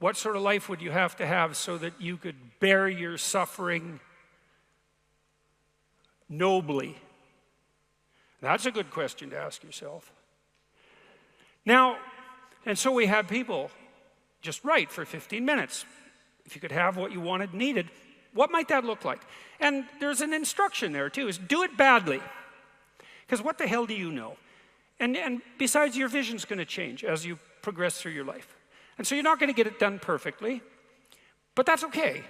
What sort of life would you have to have so that you could bear your suffering nobly? That's a good question to ask yourself. Now, and so we had people just write for 15 minutes. If you could have what you wanted and needed, what might that look like? And there's an instruction there too, is do it badly. Because what the hell do you know? And besides, your vision's going to change as you progress through your life. And so you're not going to get it done perfectly, but that's okay.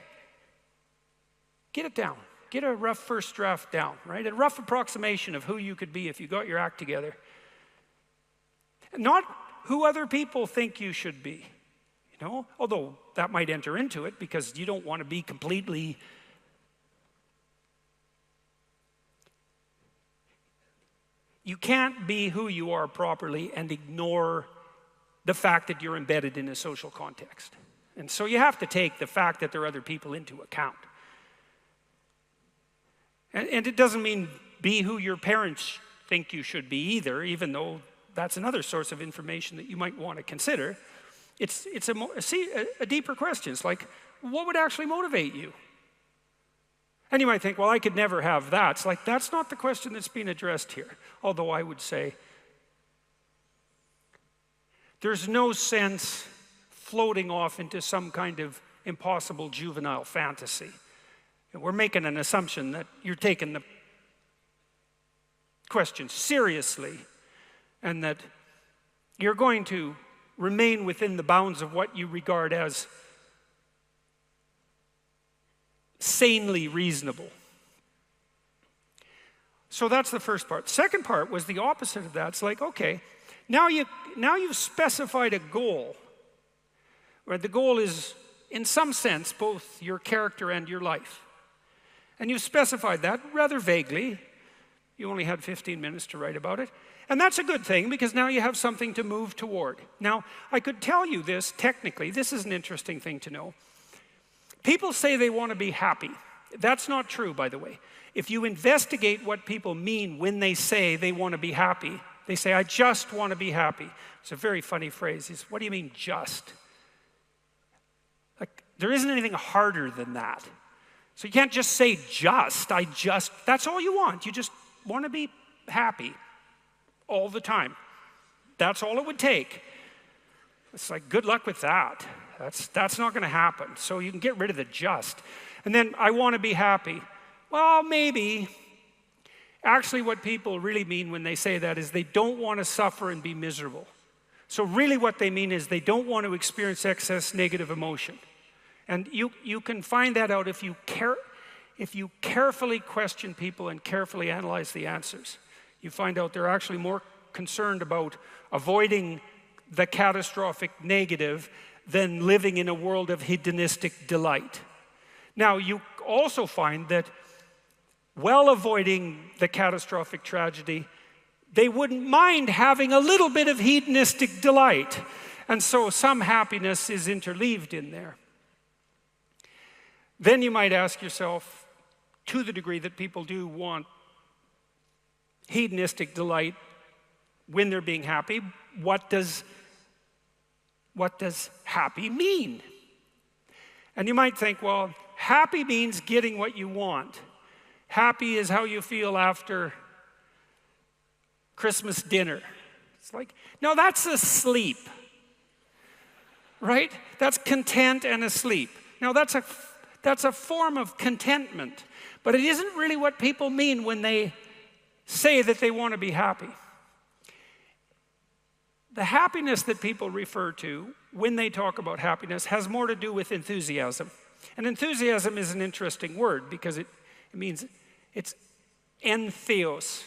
Get it down. Get a rough first draft down, right? A rough approximation of who you could be if you got your act together. Not who other people think you should be, you know? Although that might enter into it because you don't want to be completely... You can't be who you are properly and ignore the fact that you're embedded in a social context. And so you have to take the fact that there are other people into account. And it doesn't mean be who your parents think you should be either, even though that's another source of information that you might want to consider. It's a deeper question. It's like, what would actually motivate you? And you might think, well, I could never have that. It's like, that's not the question that's being addressed here. Although I would say, there's no sense floating off into some kind of impossible juvenile fantasy. And we're making an assumption that you're taking the question seriously and that you're going to remain within the bounds of what you regard as sanely reasonable. So that's the first part. Second part was the opposite of that. It's like, okay, now you've specified a goal. Where the goal is, in some sense, both your character and your life. And you've specified that rather vaguely. You only had 15 minutes to write about it. And that's a good thing because now you have something to move toward. Now, I could tell you this technically. This is an interesting thing to know. People say they want to be happy. That's not true, by the way. If you investigate what people mean when they say they want to be happy, they say, I just want to be happy. It's a very funny phrase. It's, what do you mean, just? Like, there isn't anything harder than that. So you can't just say that's all you want. You just want to be happy all the time. That's all it would take. It's like, good luck with that. That's not going to happen. So you can get rid of the just. And then, I want to be happy. Well, maybe. Actually, what people really mean when they say that is they don't want to suffer and be miserable. So really what they mean is they don't want to experience excess negative emotion. And you can find that out if you carefully question people and carefully analyze the answers. You find out they're actually more concerned about avoiding the catastrophic negative than living in a world of hedonistic delight. Now, you also find that while avoiding the catastrophic tragedy, they wouldn't mind having a little bit of hedonistic delight. And so some happiness is interleaved in there. Then you might ask yourself, to the degree that people do want hedonistic delight when they're being happy, what does happy mean? And you might think, well, happy means getting what you want. Happy is how you feel after Christmas dinner. It's like, no, that's asleep, right? That's content and asleep. Now, that's a form of contentment, but it isn't really what people mean when they say that they want to be happy. The happiness that people refer to when they talk about happiness has more to do with enthusiasm. And enthusiasm is an interesting word because it means it's entheos.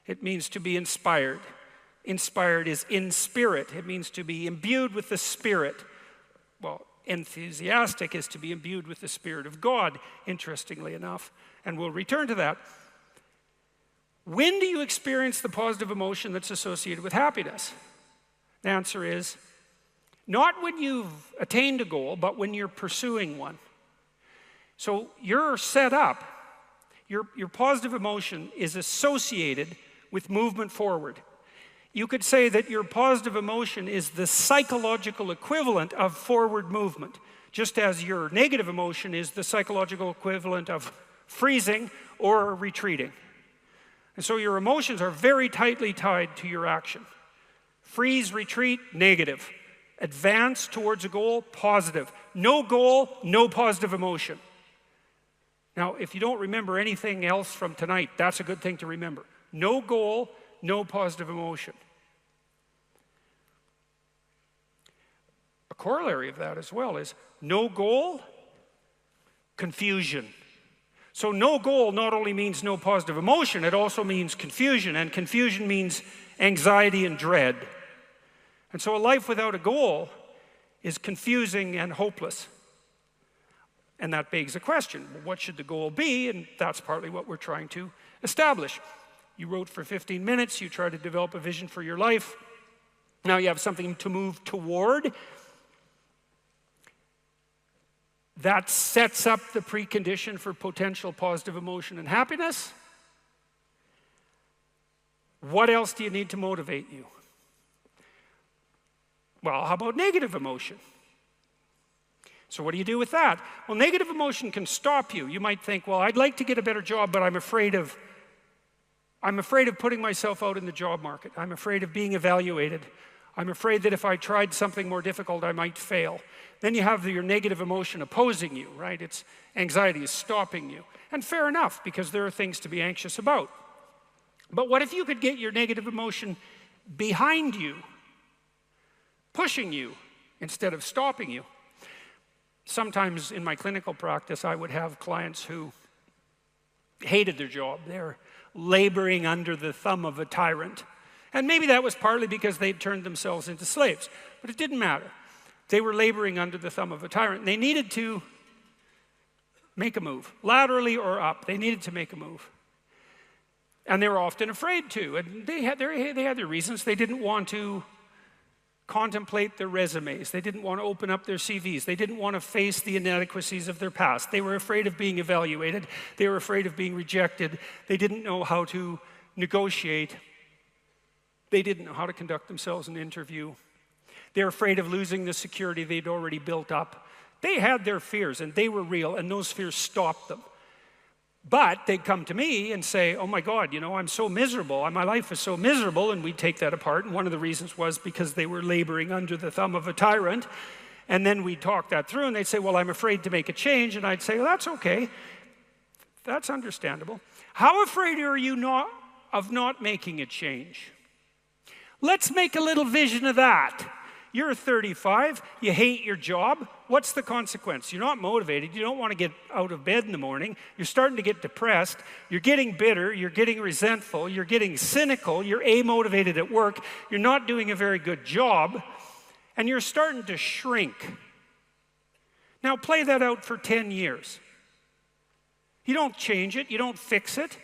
It means to be inspired. Inspired is in spirit. It means to be imbued with the Spirit. Well, enthusiastic is to be imbued with the Spirit of God, interestingly enough. And we'll return to that. When do you experience the positive emotion that's associated with happiness? The answer is, not when you've attained a goal, but when you're pursuing one. So you're set up, your positive emotion is associated with movement forward. You could say that your positive emotion is the psychological equivalent of forward movement, just as your negative emotion is the psychological equivalent of freezing or retreating. And so your emotions are very tightly tied to your action. Freeze, retreat, negative. Advance towards a goal, positive. No goal, no positive emotion. Now, if you don't remember anything else from tonight, that's a good thing to remember. No goal, no positive emotion. A corollary of that as well is no goal, confusion. So no goal not only means no positive emotion, it also means confusion, and confusion means anxiety and dread. And so a life without a goal is confusing and hopeless. And that begs a question, what should the goal be? And that's partly what we're trying to establish. You wrote for 15 minutes, you try to develop a vision for your life. Now you have something to move toward. That sets up the precondition for potential positive emotion and happiness. What else do you need to motivate you? Well, how about negative emotion? So what do you do with that? Well, negative emotion can stop you. You might think, well, I'd like to get a better job, but I'm afraid of putting myself out in the job market. I'm afraid of being evaluated. I'm afraid that if I tried something more difficult, I might fail. Then you have your negative emotion opposing you, right? It's anxiety is stopping you. And fair enough, because there are things to be anxious about. But what if you could get your negative emotion behind you, pushing you instead of stopping you? Sometimes in my clinical practice, I would have clients who hated their job. They're laboring under the thumb of a tyrant. And maybe that was partly because they'd turned themselves into slaves. But it didn't matter. They were laboring under the thumb of a tyrant. And they needed to make a move, laterally or up. They needed to make a move. And they were often afraid to. And they had their reasons. They didn't want to contemplate their resumes. They didn't want to open up their CVs. They didn't want to face the inadequacies of their past. They were afraid of being evaluated. They were afraid of being rejected. They didn't know how to negotiate. They didn't know how to conduct themselves in an interview. They were afraid of losing the security they'd already built up. They had their fears, and they were real, and those fears stopped them. But they'd come to me and say, oh my God, you know, I'm so miserable. My life is so miserable. And we'd take that apart. And one of the reasons was because they were laboring under the thumb of a tyrant. And then we'd talk that through. And they'd say, well, I'm afraid to make a change. And I'd say, well, that's okay. That's understandable. How afraid are you of not making a change? Let's make a little vision of that. You're 35, you hate your job. What's the consequence? You're not motivated. You don't want to get out of bed in the morning. You're starting to get depressed. You're getting bitter. You're getting resentful. You're getting cynical. You're amotivated at work. You're not doing a very good job. And you're starting to shrink. Now play that out for 10 years. You don't change it. You don't fix it.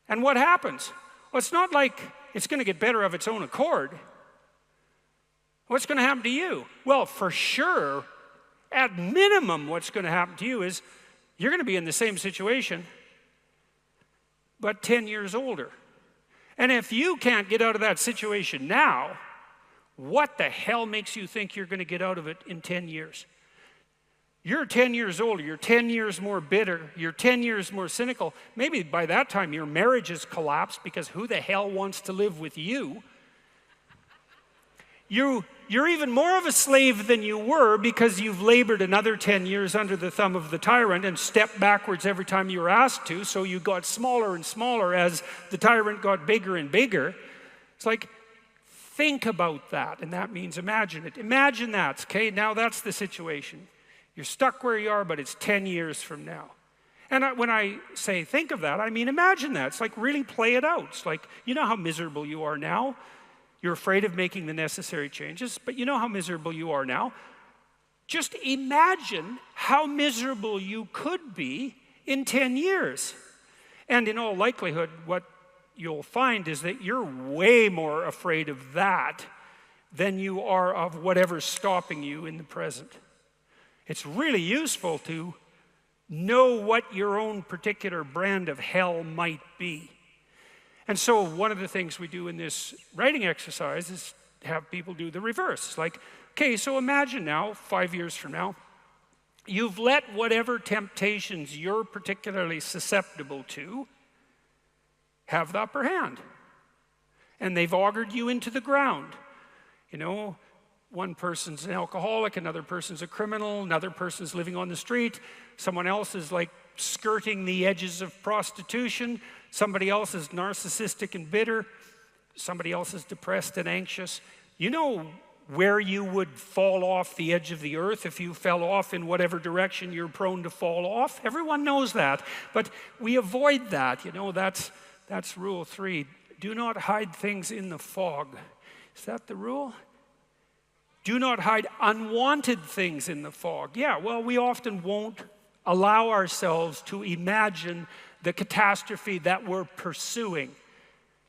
And what happens? Well, it's not like it's going to get better of its own accord. What's going to happen to you? Well, for sure, at minimum, what's going to happen to you is you're going to be in the same situation, but 10 years older. And if you can't get out of that situation now, what the hell makes you think you're going to get out of it in 10 years? You're 10 years older, you're 10 years more bitter, you're 10 years more cynical. Maybe by that time your marriage has collapsed because who the hell wants to live with you? You're even more of a slave than you were because you've labored another 10 years under the thumb of the tyrant and stepped backwards every time you were asked to, so you got smaller and smaller as the tyrant got bigger and bigger. It's like, think about that, and that means imagine it. Imagine that, okay? Now that's the situation. You're stuck where you are, but it's 10 years from now. And when I say think of that, I mean imagine that. It's like really play it out. It's like, you know how miserable you are now? You're afraid of making the necessary changes, but you know how miserable you are now. Just imagine how miserable you could be in 10 years. And in all likelihood, what you'll find is that you're way more afraid of that than you are of whatever's stopping you in the present. It's really useful to know what your own particular brand of hell might be. And so one of the things we do in this writing exercise is have people do the reverse. Like, okay, so imagine now, 5 years from now, you've let whatever temptations you're particularly susceptible to have the upper hand. And they've augured you into the ground. You know, one person's an alcoholic, another person's a criminal, another person's living on the street, someone else is like skirting the edges of prostitution, somebody else is narcissistic and bitter, somebody else is depressed and anxious. You know where you would fall off the edge of the earth if you fell off in whatever direction you're prone to fall off. Everyone knows that, but we avoid that. You know, that's rule 3. Do not hide things in the fog. Is that the rule? Do not hide unwanted things in the fog. Yeah, well, we often won't allow ourselves to imagine the catastrophe that we're pursuing.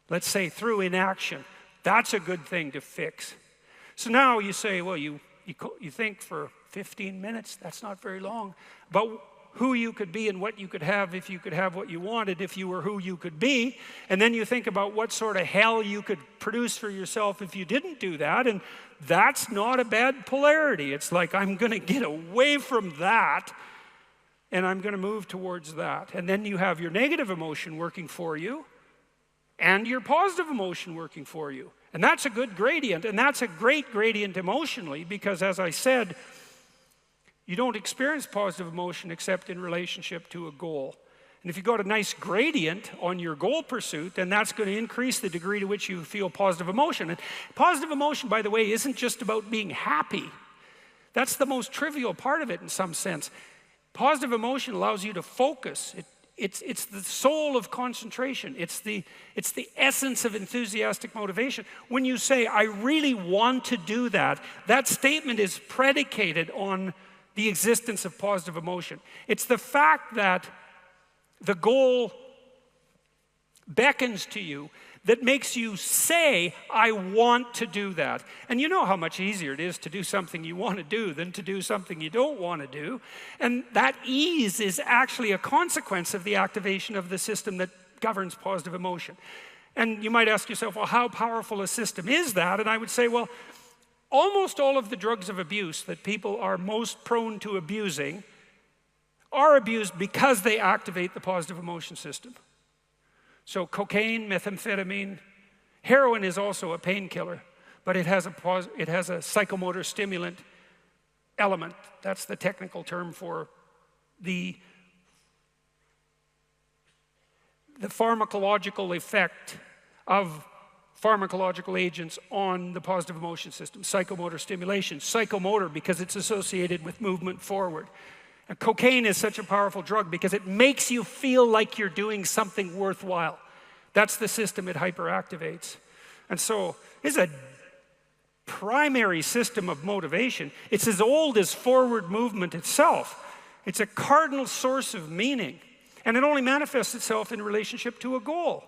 Let's say through inaction. That's a good thing to fix. So now you say, well, you think for 15 minutes, that's not very long, about who you could be and what you could have if you could have what you wanted, if you were who you could be. And then you think about what sort of hell you could produce for yourself if you didn't do that. And that's not a bad polarity. It's like, I'm going to get away from that and I'm going to move towards that. And then you have your negative emotion working for you and your positive emotion working for you. And that's a good gradient, and that's a great gradient emotionally, because as I said, you don't experience positive emotion except in relationship to a goal. And if you've got a nice gradient on your goal pursuit, then that's going to increase the degree to which you feel positive emotion. And positive emotion, by the way, isn't just about being happy. That's the most trivial part of it in some sense. Positive emotion allows you to focus. It's the soul of concentration. It's the essence of enthusiastic motivation. When you say, I really want to do that, that statement is predicated on the existence of positive emotion. It's the fact that the goal beckons to you that makes you say, I want to do that. And you know how much easier it is to do something you want to do than to do something you don't want to do. And that ease is actually a consequence of the activation of the system that governs positive emotion. And you might ask yourself, well, how powerful a system is that? And I would say, well, almost all of the drugs of abuse that people are most prone to abusing are abused because they activate the positive emotion system. So cocaine, methamphetamine, heroin is also a painkiller, but it has a psychomotor stimulant element. That's the technical term for the pharmacological effect of pharmacological agents on the positive emotion system. Psychomotor stimulation, psychomotor because it's associated with movement forward. And cocaine is such a powerful drug because it makes you feel like you're doing something worthwhile. That's the system it hyperactivates. And so it's a primary system of motivation. It's as old as forward movement itself. It's a cardinal source of meaning. And it only manifests itself in relationship to a goal.